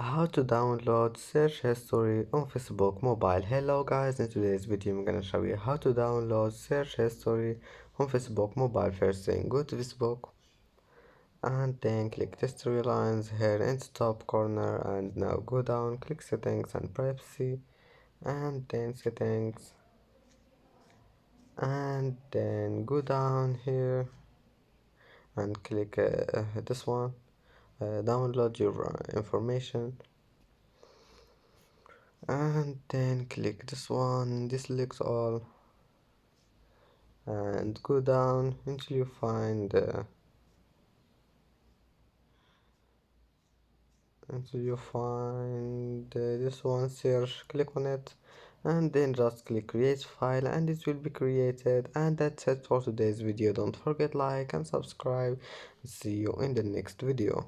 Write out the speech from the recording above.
How to download search history on Facebook mobile. Hello guys, in today's video I'm gonna show you how to download search history on Facebook mobile. First thing, go to Facebook and then click these three lines here in the top corner, and now go down, click settings and privacy, and then settings, and then go down here and click this one, download your information, and then click this one, this looks all, and go down until you find this one, search, click on it, and then just click create file and it will be created. And that's it for today's video. Don't forget like and subscribe. See you in the next video.